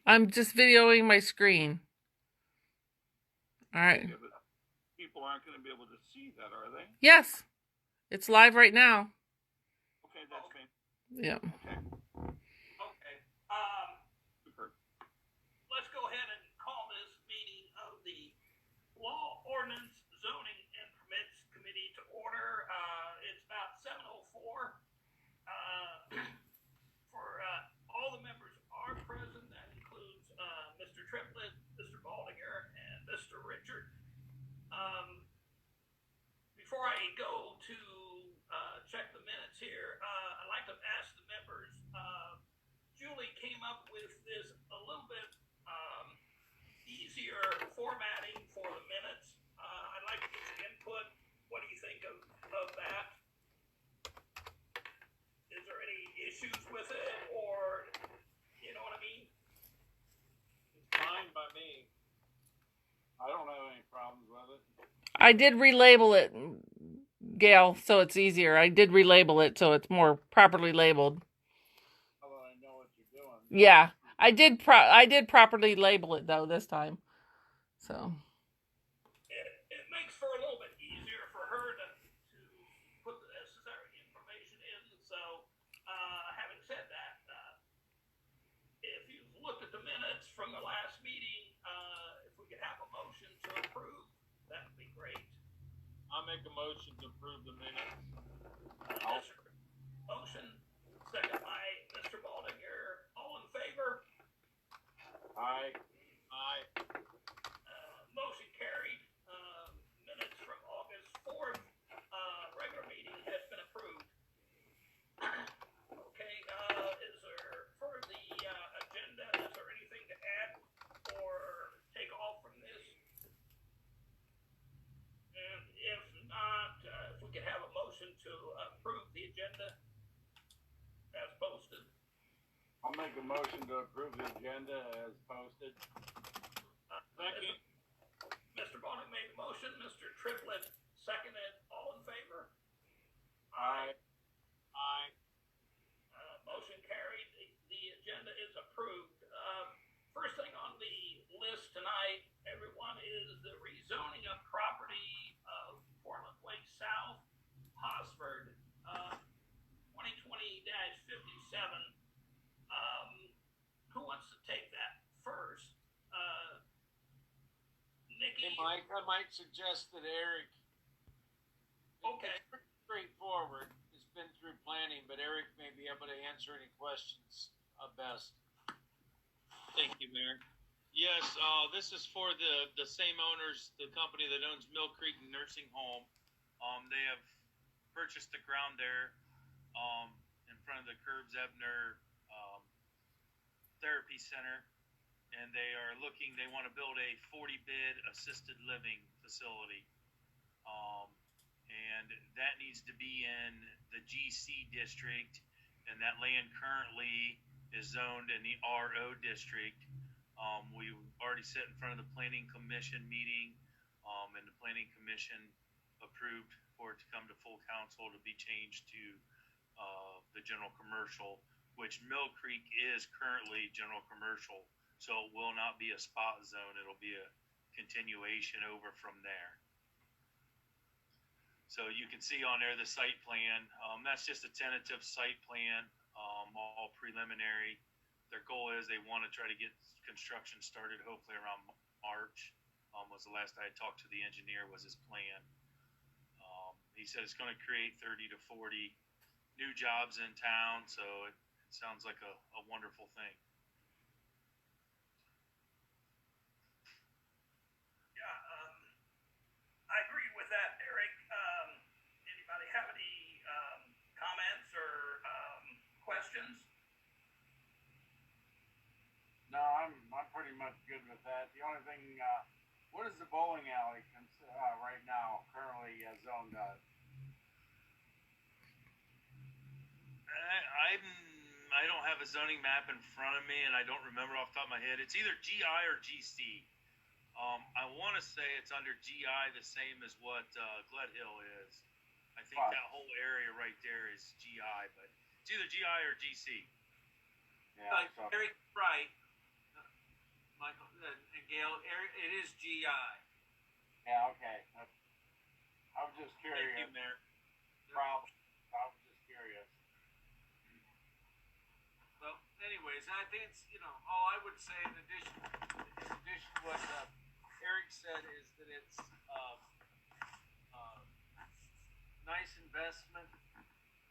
I'm just videoing my screen. All right. Okay, but people aren't going to be able to see that, are they? Yes, it's live right now. Okay, that's fine. Yeah. Okay. Okay. Super. Let's go ahead and call this meeting of the Law, Ordinance, Zoning, and Permits Committee to order. It's about 7:04. For all the members are present. That includes Mr. Triplett, Mr. Baldinger, and Mr. Richard. Before I go to check the minutes here, I'd like to ask the members. Julie came up with this a little bit easier formatting for the minutes. I'd like to get your input. What do you think of that? Is there any issues with it, or you know what I mean? It's fine by me. I don't have any problems with it. I did relabel it, Gail, so it's easier. I did relabel it so it's more properly labeled. Although I know what you're doing. Yeah, I did properly label it though this time. So. It makes for a little bit easier for her to put the necessary information in. So, having said that, if you've looked at the minutes from the last meeting, if we could have a motion to approve, that would be great. I'll make a motion to approve the minutes. Motion, second by Mr. Baldinger. All in favor? Aye. Motion carried. Minutes from August 4th, regular meeting has been approved. Okay, is there, for the agenda, is there anything to add or take off from this? And if not, if we could have a motion to approve the agenda as posted. I'll make a motion to approve the agenda as posted. Second. Mr. Bonnet made the motion. Mr. Triplett seconded. All in favor? Aye. Motion carried. The agenda is approved. First thing on the list tonight, everyone, is the rezoning of property of Portland Way South, Hosford, 2020-57. Who wants to take that first? Nikki? Hey, Mike, I might suggest that Eric. Okay. It's pretty straightforward. It's been through planning, but Eric may be able to answer any questions best. Thank you, Mayor. Yes, this is for the same owners, the company that owns Mill Creek Nursing Home. They have purchased the ground there in front of the Curbs Ebner Therapy Center, and they want to build a 40-bed assisted living facility. And that needs to be in the GC district, and that land currently is zoned in the RO district. We already sat in front of the Planning Commission meeting, and the Planning Commission approved for it to come to full council to be changed to the general commercial, which Mill Creek is currently general commercial, so it will not be a spot zone. It'll be a continuation over from there. So you can see on there the site plan. That's just a tentative site plan, all preliminary. Their goal is they want to try to get construction started hopefully around March. Was the last I had talked to the engineer was his plan. He said it's going to create 30 to 40 new jobs in town, so it sounds like a wonderful thing. I agree with that, Eric. Anybody have any comments or questions? No, I'm pretty much good with that. The only thing, what is the bowling alley right now currently zoned as? I don't have a zoning map in front of me, and I don't remember off the top of my head. It's either GI or GC. I want to say it's under GI, the same as what Glut Hill is. I think that whole area right there is GI, but it's either GI or GC. Yeah, Eric's right. Michael and Gail, it is GI. Yeah, okay. I was just Thank curious. you, Mayor. Problem. I was just curious. Well, anyways, I think it's, all I would say in addition to what Eric said is that it's nice investment.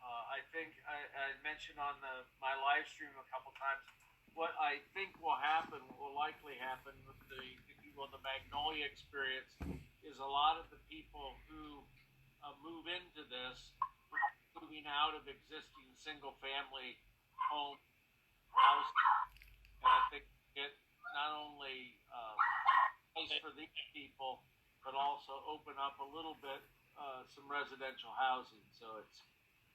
I think I mentioned on my live stream a couple times what I think will likely happen with the Magnolia experience is a lot of the people who move into this moving out of existing single family home house, and I think it not only pays for these people but also open up a little bit some residential housing. So it's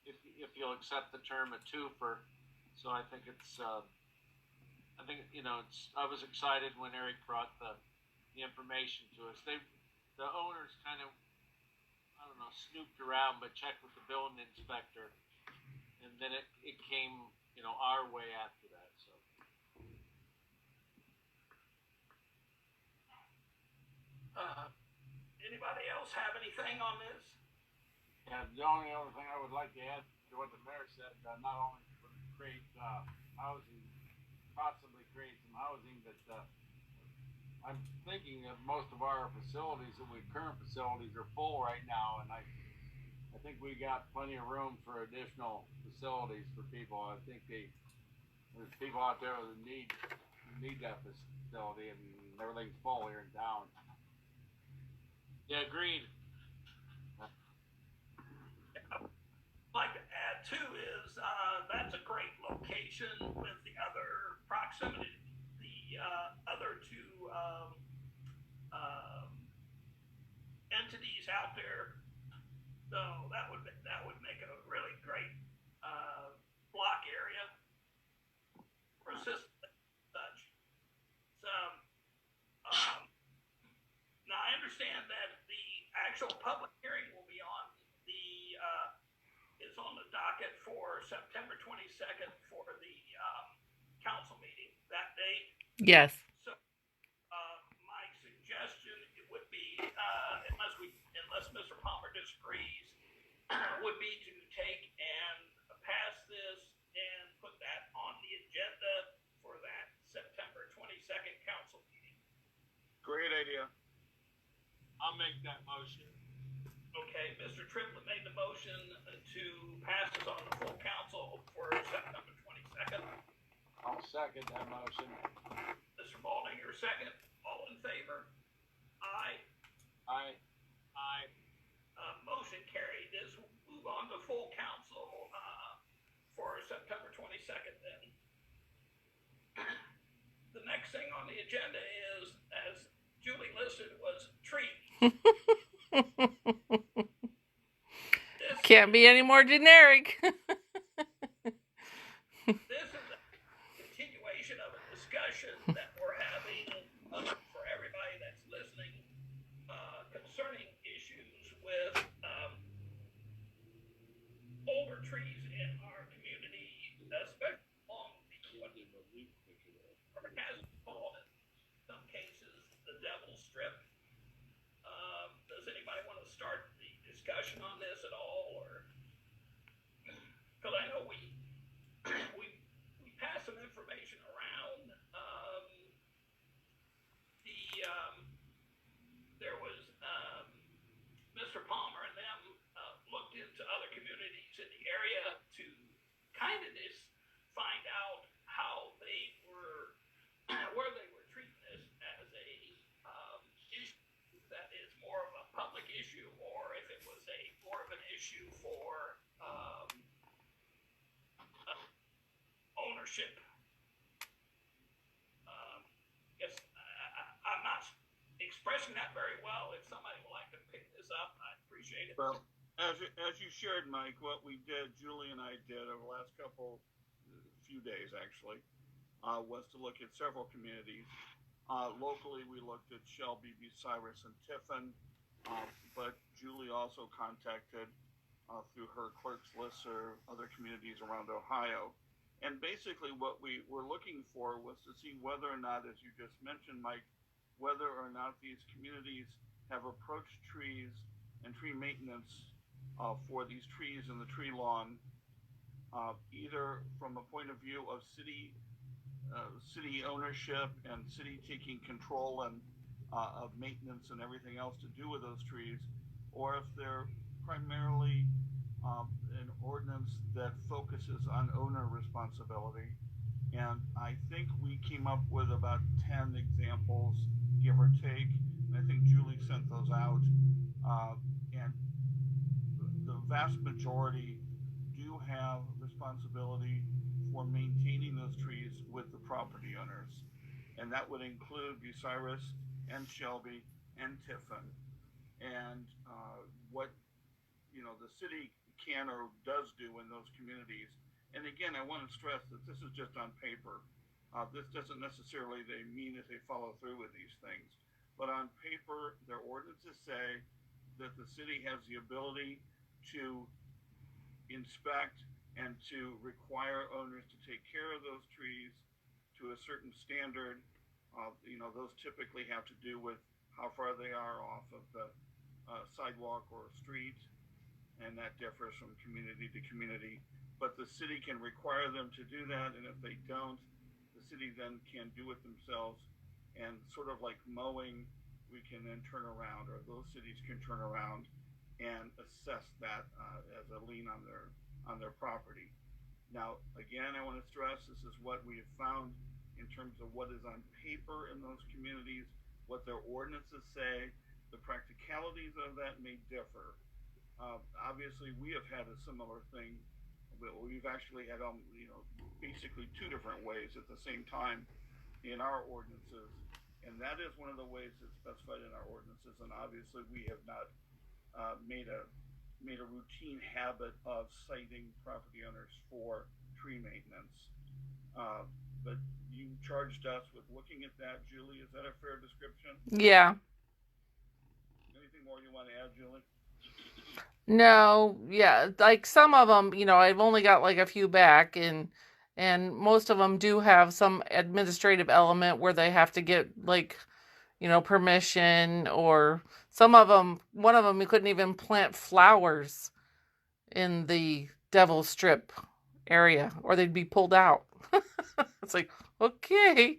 if you'll accept the term a twofer. So I think it's I was excited when Eric brought the information to us. The owners kind of, I don't know, snooped around but checked with the building inspector, and then it came our way after that. So Anybody else have anything on this? Yeah, the only other thing I would like to add to what the mayor said, not only to create housing, possibly create some housing, but I'm thinking that most of our current facilities are full right now, and I think we got plenty of room for additional facilities for people. I think there's people out there that need that facility, and everything's full here in town. yeah, agreed. Like to add too is that's a great location with the other proximity, the other two entities out there. So that would make a really great block area for assistance and such. So now I understand that the actual public hearing will be on is on the docket for September 22nd for the council meeting that day. Yes. So my suggestion would be, unless Mr. Palmer disagrees, would be to take and pass this and put that on the agenda for that September 22nd council meeting. Great idea. I'll make that motion. Okay, Mr. Triplett made the motion to pass this on the full council for September 22nd. I'll second that motion. Mr. Balding, your second. All in favor? Aye. Aye. Motion carried. This will move on to full council for September 22nd then. The next thing on the agenda is, as Julie listed, was trees. Can't be any more generic. This is a continuation of a discussion that we're having for everybody that's listening concerning issues with older trees in our community, especially along what has been called in some cases the devil's strip. Does anybody want to start the discussion on this at all, or because I know we passed some information around. There was Mr. Palmer and them looked into other communities in the area to kind of just find out how they were, where they were treating this as a issue that is more of a public issue, or if it was more of an issue for ownership. Yes, I'm not expressing that very well. If somebody would like to pick this up, I'd appreciate it. Well, as you shared, Mike, what we did, Julie and I did over the last few days actually, was to look at several communities. Locally, we looked at Shelby, Bucyrus, and Tiffin, but Julie also contacted through her clerk's list or other communities around Ohio. And basically what we were looking for was to see whether or not, as you just mentioned, Mike, whether or not these communities have approached trees and tree maintenance for these trees in the tree lawn, either from a point of view of city ownership and city taking control and of maintenance and everything else to do with those trees, or if they're primarily an ordinance that focuses on owner responsibility. And I think we came up with about 10 examples, give or take. And I think Julie sent those out. And the vast majority do have responsibility for maintaining those trees with the property owners. And that would include Bucyrus and Shelby and Tiffin. And what the city can or does do in those communities. And again, I want to stress that this is just on paper. This doesn't necessarily mean that they follow through with these things. But on paper, their ordinances say that the city has the ability to inspect and to require owners to take care of those trees to a certain standard. Those typically have to do with how far they are off of the sidewalk or street, and that differs from community to community. But the city can require them to do that, and if they don't, the city then can do it themselves. And sort of like mowing, we can then turn around, or those cities can turn around and assess that as a lien on their property. Now, again, I want to stress this is what we have found in terms of what is on paper in those communities, what their ordinances say. The practicalities of that may differ. Obviously, we have had a similar thing, but we've actually had basically two different ways at the same time in our ordinances, and that is one of the ways that's specified in our ordinances. And obviously, we have not made a routine habit of citing property owners for tree maintenance. But you charged us with looking at that, Julie. Is that a fair description? Yeah. Anything more you want to add, Julie? No, yeah, like some of them, I've only got like a few back, and most of them do have some administrative element where they have to get like, permission, or some of them, one of them, you couldn't even plant flowers in the Devil Strip area or they'd be pulled out. It's like, okay.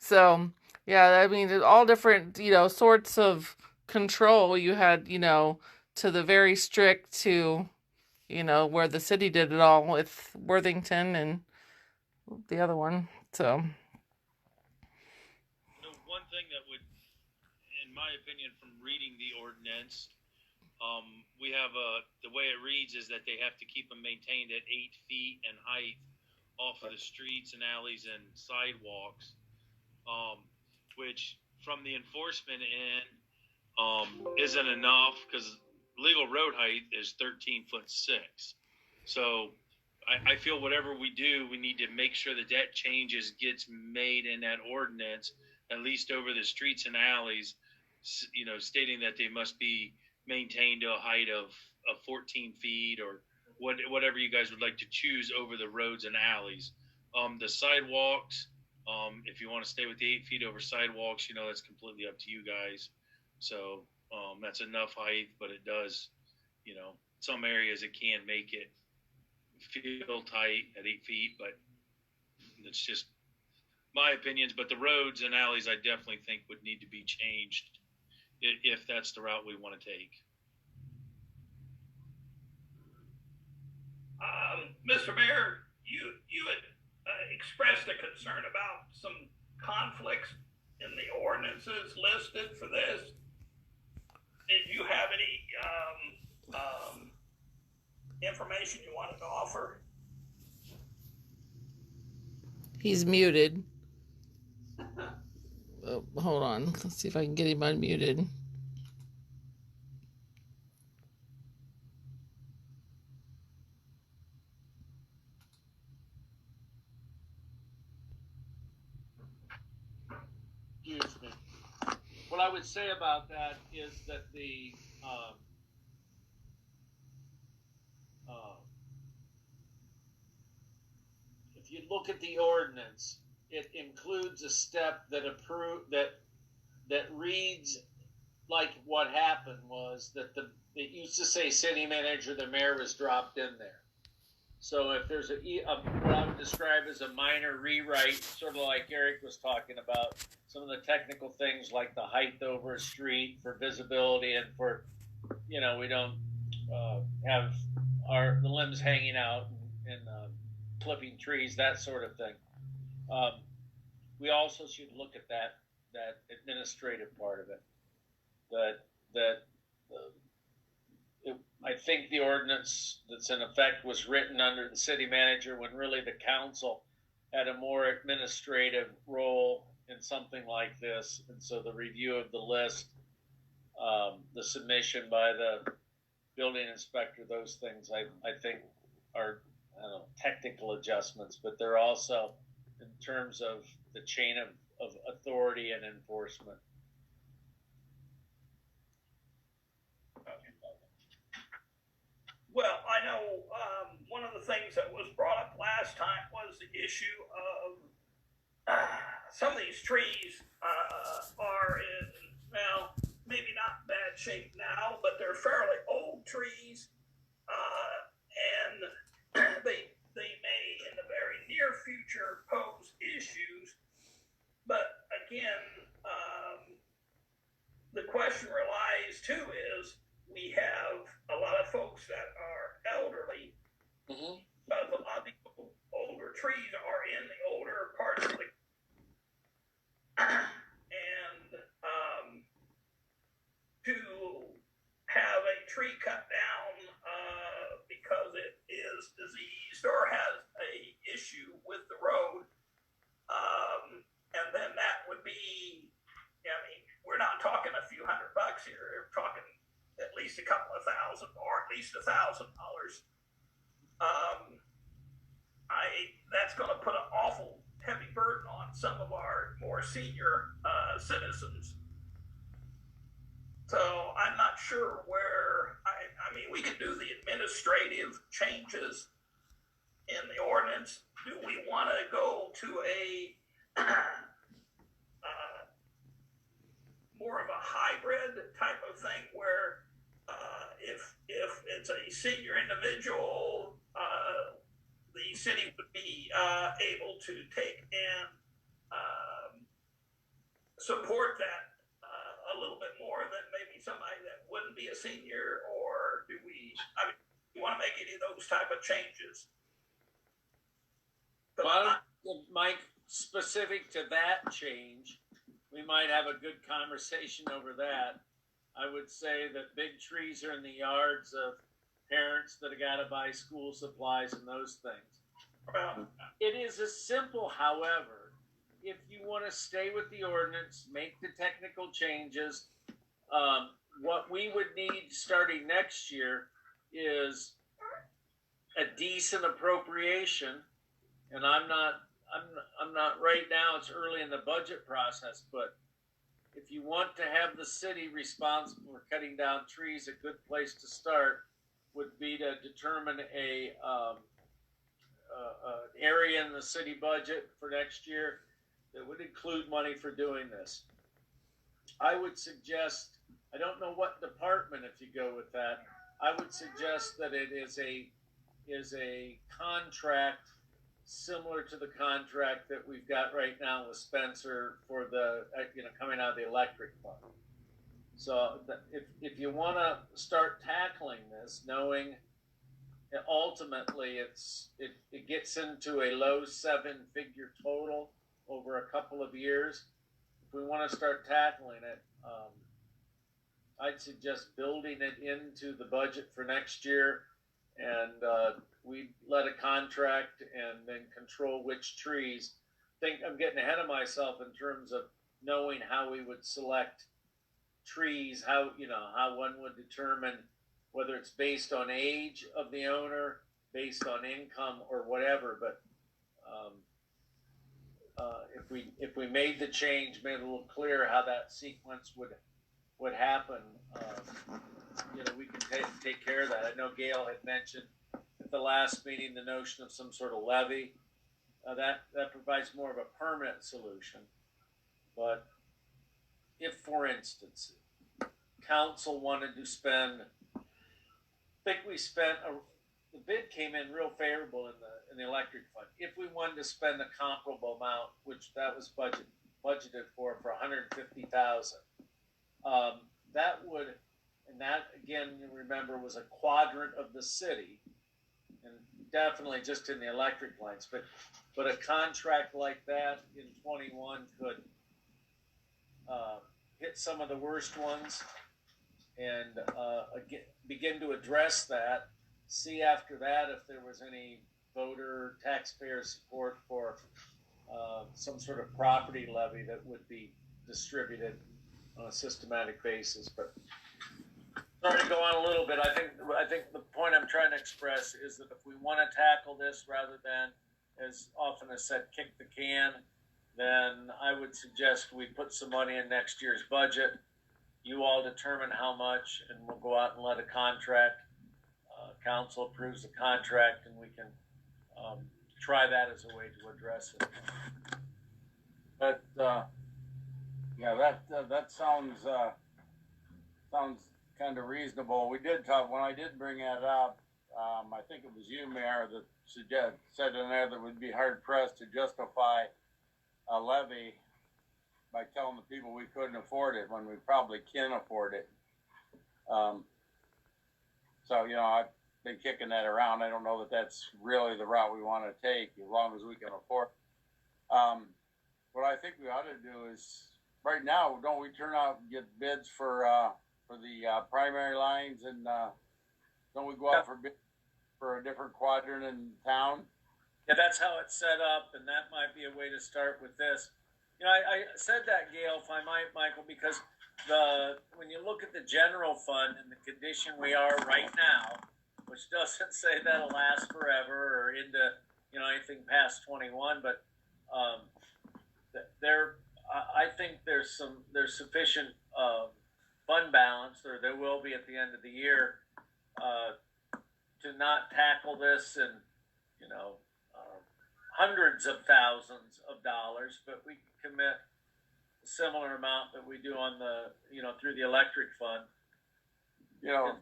So, yeah, I mean, all different, sorts of control. You had, to the very strict to, where the city did it all with Worthington and the other one. So. One thing that would, in my opinion, from reading the ordinance, we have the way it reads is that they have to keep them maintained at 8 feet in height off of the streets and alleys and sidewalks, which from the enforcement end isn't enough, because legal road height is 13'6". So I feel whatever we do, we need to make sure that changes gets made in that ordinance, at least over the streets and alleys, stating that they must be maintained to a height of 14 feet or whatever you guys would like to choose over the roads and alleys. The sidewalks, if you want to stay with the 8 feet over sidewalks, that's completely up to you guys. So that's enough height, but it does, some areas it can make it feel tight at 8 feet, but it's just my opinions. But the roads and alleys, I definitely think would need to be changed if that's the route we want to take. Mr. Mayor, you had expressed a concern about some conflicts in the ordinances listed for this. Did you have any information you wanted to offer? He's muted. Oh, hold on. Let's see if I can get him unmuted. Excuse me. What I would say about that is that if you look at the ordinance, it includes a step that reads like what happened was that it used to say city manager, the mayor was dropped in there. So if there's what I would describe as a minor rewrite, sort of like Eric was talking about, some of the technical things like the height over a street for visibility and for, we don't have the limbs hanging out and clipping trees, that sort of thing. We also should look at that administrative part of it. I think the ordinance that's in effect was written under the city manager when really the council had a more administrative role in something like this. And so the review of the list, the submission by the building inspector, those things I think are, I don't know, technical adjustments, but they're also in terms of the chain of authority and enforcement. Well, I know one of the things that was brought up last time was the issue of some of these trees are in, well, maybe not bad shape now, but they're fairly old trees, and they may in the very near future pose issues. But again, the question relies too is we have a lot of folks that are elderly, but a lot of the older trees are in the older parts of the and to have a tree cut down because it is diseased or has a issue with the road, and then that would be, I mean, we're not talking a few $100 here, we're talking at least a couple of thousand or at least $1,000. That's going to put an awful heavy burden on some of our more senior citizens. So I'm not sure where, I mean, we could do the administrative changes in the ordinance. Do we want to go to a more of a hybrid type of thing where if it's a senior individual, the city would be able to take and support that a little bit more than maybe somebody that wouldn't be a senior? Or do we want to make any of those type of changes? Well, Mike, specific to that change, we might have a good conversation over that. I would say that big trees are in the yards of parents that have got to buy school supplies and those things. It is as simple, however, if you want to stay with the ordinance, make the technical changes, what we would need starting next year is a decent appropriation. And I'm not right now, it's early in the budget process, but if you want to have the city responsible for cutting down trees, a good place to start would be to determine a area in the city budget for next year that would include money for doing this. I would suggest, I don't know what department if you go with that, I would suggest that it is a contract similar to the contract that we've got right now with Spencer for the, coming out of the electric fund. So if you want to start tackling this, knowing that ultimately it gets into a low 7-figure total over a couple of years, if we want to start tackling it, I'd suggest building it into the budget for next year, and we let a contract and then control which trees. I think I'm getting ahead of myself in terms of knowing how we would select trees, how one would determine whether it's based on age of the owner, based on income, or whatever. But if we made the change, made it a little clear how that sequence would happen, we can take care of that. I know Gail had mentioned at the last meeting the notion of some sort of levy. that provides more of a permanent solution. But if, for instance, council wanted to spend, I think we spent the bid came in real favorable in the electric fund. If we wanted to spend a comparable amount, which that was budgeted for 150,000, that would, and that again, you remember, was a quadrant of the city, and definitely just in the electric lines. But a contract like that in 21 could hit some of the worst ones and begin to address that. See after that if there was any voter taxpayer support for some sort of property levy that would be distributed on a systematic basis. But sorry to go on a little bit. I think the point I'm trying to express is that if we want to tackle this rather than, as often as said, kick the can, then I would suggest we put some money in next year's budget. You all determine how much, and we'll go out and let a contract. Council approves the contract, and we can try that as a way to address it. But yeah, that sounds kind of reasonable. We did talk when I did bring that up. I think it was you, Mayor, that said in there that we'd be hard pressed to justify a levy by telling the people we couldn't afford it when we probably can afford it. So, you know, I've been kicking that around. I don't know that that's really the route we want to take as long as we can afford it. What I think we ought to do is, right now, don't we turn out and get bids for the primary lines, and don't we go out for bids for a different quadrant in town? Yeah, that's how it's set up, and that might be a way to start with this. You know, I said that, Gail, if I might, Michael, because when you look at the general fund and the condition we are right now, which doesn't say that'll last forever or into, you know, anything past 21, but I think there's sufficient fund balance, or there will be at the end of the year, to not tackle this in, you know, hundreds of thousands of dollars, but we can commit a similar amount that we do on the, you know, through the electric fund. You know,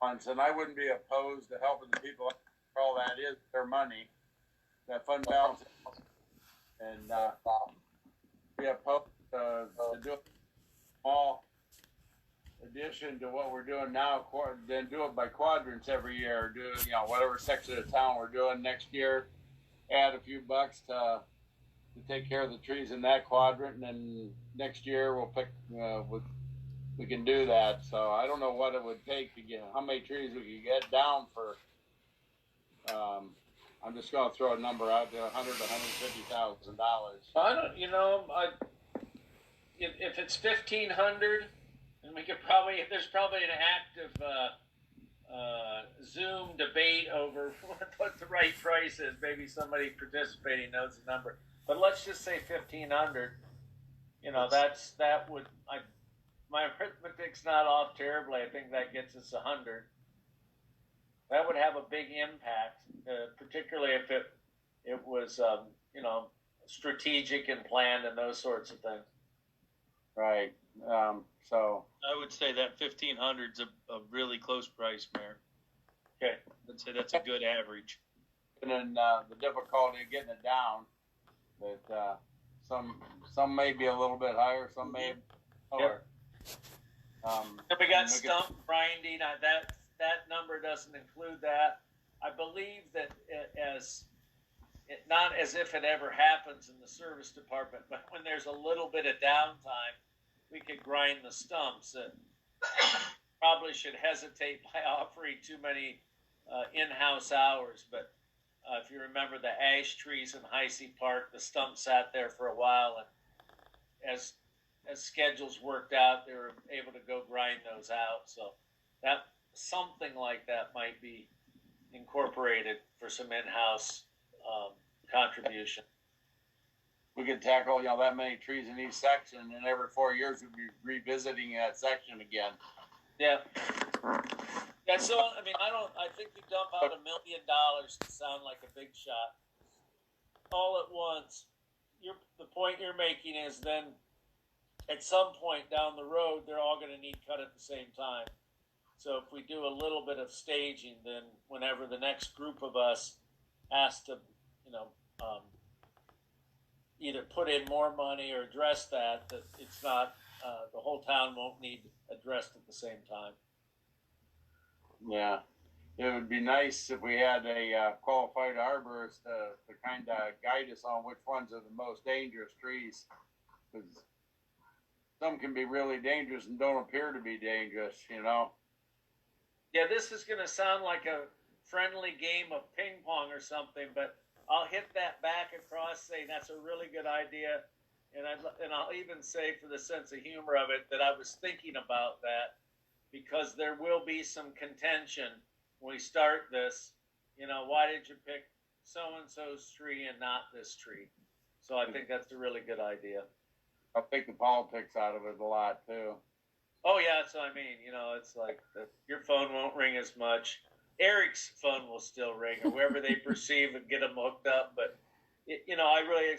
and I wouldn't be opposed to helping the people. All that is their money, that fund balance, and be opposed to do a small addition to what we're doing now. Then do it by quadrants every year. Do, you know, whatever section of town we're doing next year. Add a few bucks to take care of the trees in that quadrant, and then next year we'll pick. We can do that. So I don't know what it would take to get how many trees we could get down for. I'm just going to throw a number out there: $100,000 to $150,000. I don't. You know, if it's 1,500, and we could probably, there's probably an active Zoom debate over what the right price is. Maybe somebody participating knows the number, but let's just say 1,500. You know, that would, my arithmetic's not off terribly. I think that gets us 100. That would have a big impact, particularly if it was, you know, strategic and planned and those sorts of things. Right. So I would say that 1,500's a really close price, Mayor. Okay. I'd say that's a good average. And then the difficulty of getting it down, that some may be a little bit higher, some may be lower. And we got stump grinding. That number doesn't include that. I believe that not as if it ever happens in the service department, but when there's a little bit of downtime, we could grind the stumps. Probably should hesitate by offering too many in-house hours, but if you remember the ash trees in Heisey Park, the stump sat there for a while, and as schedules worked out, they were able to go grind those out. So that something like that might be incorporated for some in-house contribution. We could tackle, you know, that many trees in each section, and every 4 years we'd be revisiting that section again. Yeah. Yeah. So I mean, I think we dump out $1 million to sound like a big shot. all at once, the point you're making is then at some point down the road, they're all going to need cut at the same time. So if we do a little bit of staging, then whenever the next group of us has to, either put in more money or address that it's not, the whole town won't need addressed at the same time. Yeah. It would be nice if we had a qualified arborist to kind of guide us on which ones are the most dangerous trees. Because some can be really dangerous and don't appear to be dangerous, Yeah, this is going to sound like a friendly game of ping pong or something, but I'll hit that back across saying that's a really good idea. And I'll even say, for the sense of humor of it, that I was thinking about that because there will be some contention when we start this. Why did you pick so-and-so's tree and not this tree? So I think that's a really good idea. I'll take the politics out of it a lot, too. Oh, yeah, that's what I mean. It's like your phone won't ring as much. Eric's phone will still ring, or wherever they perceive and get them hooked up. But, it's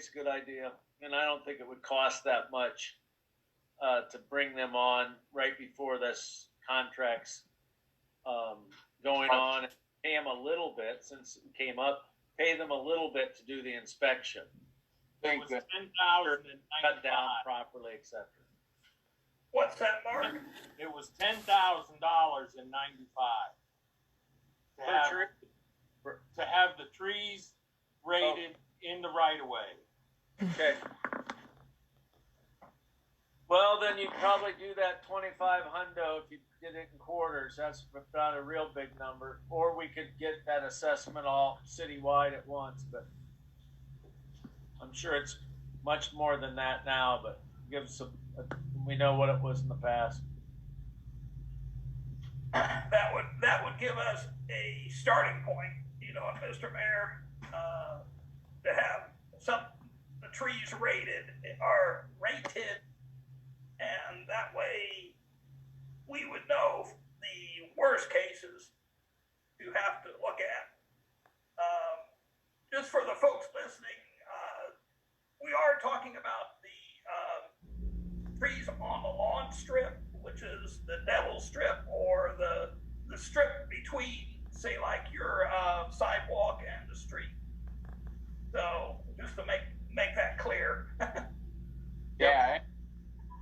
a good idea. And I don't think it would cost that much to bring them on right before this contract's going on. Pay them a little bit, since it came up, pay them a little bit to do the inspection. Think It was that 10,000 in Cut down 95. properly, etc. What's that, Mark? It was $10,000 in 95 to have the trees rated in the right of way. Okay. Well, then you'd probably do that 25 hundo if you did it in quarters. That's not a real big number. Or we could get that assessment all citywide at once, but I'm sure it's much more than that now, but we know what it was in the past. That would give us a starting point, Mr. Mayor, to have the trees are rated, and that way we would know the worst cases to have to look at. Just for the folks listening, we are talking about the trees on the lawn strip, which is the devil strip, or the strip between, say, like your sidewalk and the street. So just to make that clear. Yeah,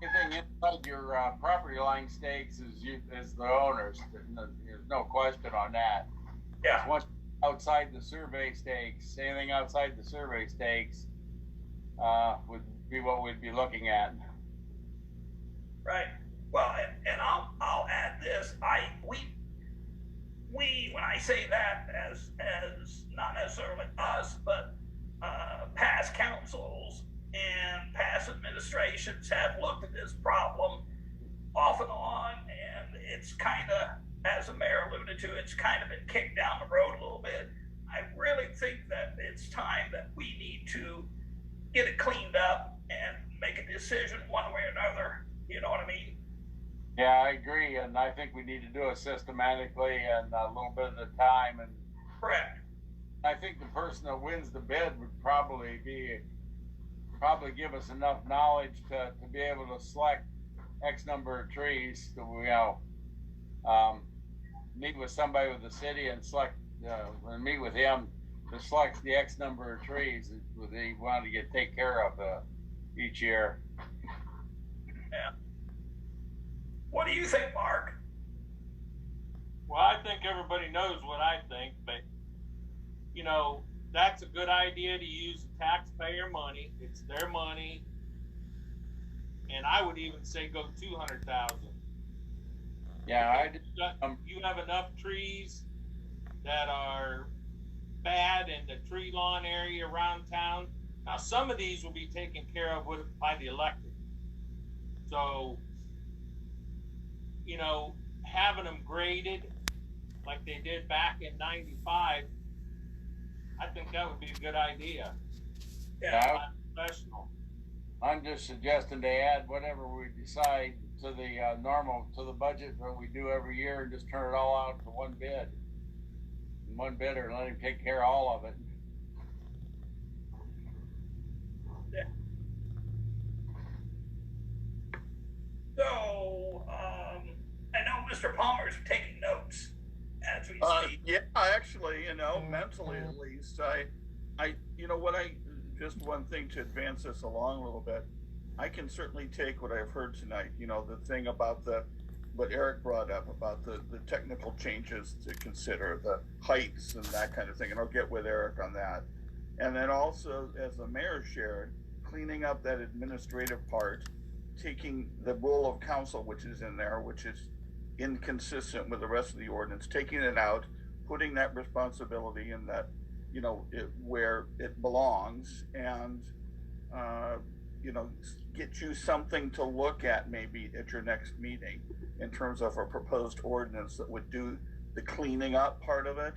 anything inside your property line stakes is the owner's. There's no question on that. Yeah. Once outside the survey stakes, anything outside the survey stakes would be what we'd be looking at. Right. Well, and I'll add this. We when I say that, as not necessarily us, but past councils and past administrations have looked at this problem off and on, and it's kind of, as the mayor alluded to, it's kind of been kicked down the road a little bit. I really think that it's time that we need to get it cleaned up and make a decision one way or another. You know what I mean? Yeah, I agree, and I think we need to do it systematically and a little bit at a time. And correct. I think the person that wins the bid would probably give us enough knowledge to be able to select X number of trees. So we meet with somebody with the city and select and meet with him to select the X number of trees that they want to take care of each year. Yeah. What do you think, Mark? Well, I think everybody knows what I think, but that's a good idea to use taxpayer money. It's their money, and I would even say go 200,000. Yeah, you have enough trees that are bad in the tree lawn area around town. Now, some of these will be taken care of by the elected. So, having them graded like they did back in 95, I think that would be a good idea. Yeah. Professional. I'm just suggesting to add whatever we decide to the to the budget that we do every year, and just turn it all out for one bid. And one bidder, and let him take care of all of it. Mr. Palmer's taking notes as we speak. Yeah, actually, mentally at least, just one thing to advance this along a little bit. I can certainly take what I've heard tonight. The thing about what Eric brought up about the technical changes to consider, the heights and that kind of thing, and I'll get with Eric on that. And then also, as the mayor shared, cleaning up that administrative part, taking the role of council, which is in there, which is inconsistent with the rest of the ordinance, taking it out, putting that responsibility in that, where it belongs, and get you something to look at maybe at your next meeting in terms of a proposed ordinance that would do the cleaning up part of it,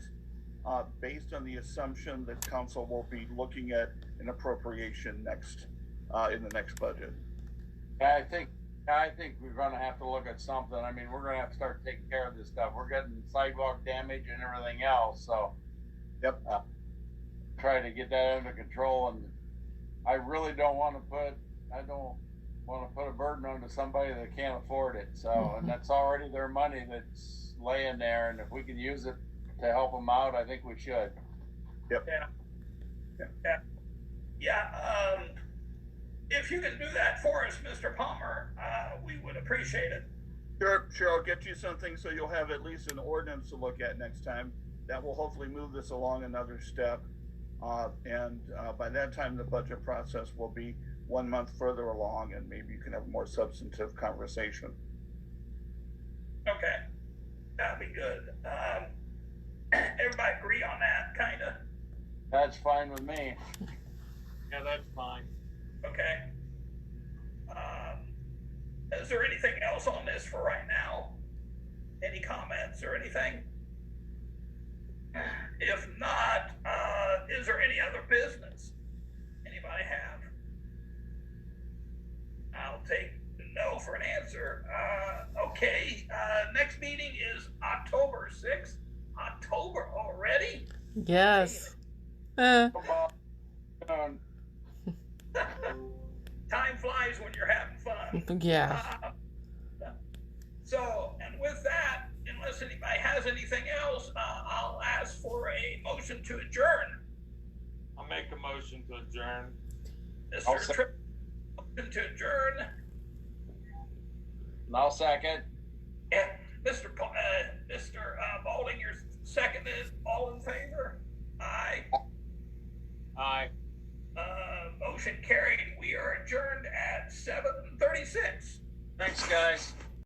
based on the assumption that council will be looking at an appropriation in the next budget. I think we're gonna have to look at something. I mean, we're gonna have to start taking care of this stuff. We're getting sidewalk damage and everything else, so. Yep. Try to get that under control, and I really don't want to put a burden onto somebody that can't afford it. So, and that's already their money that's laying there, and if we can use it to help them out, I think we should. Yep. Yeah. If you can do that for us, Mr. Palmer, we would appreciate it. Sure, I'll get you something so you'll have at least an ordinance to look at next time. That will hopefully move this along another step. And by that time, the budget process will be 1 month further along, and maybe you can have a more substantive conversation. Okay, that'd be good. Everybody agree on that, kind of? That's fine with me. Yeah, that's fine. Okay. Is there anything else on this for right now? Any comments or anything? If not, is there any other business anybody have? I'll take no for an answer. Okay, next meeting is October 6th. October already? Yes. Come on. Time flies when you're having fun. Yeah. So, and with that, unless anybody has anything else, I'll ask for a motion to adjourn. I'll make a motion to adjourn. Mr. Tripp, motion to adjourn. I'll second. And Mr. Balding, you're seconded. All in favor? Aye. Aye. Motion carried. We are adjourned at 7:36. Thanks, guys.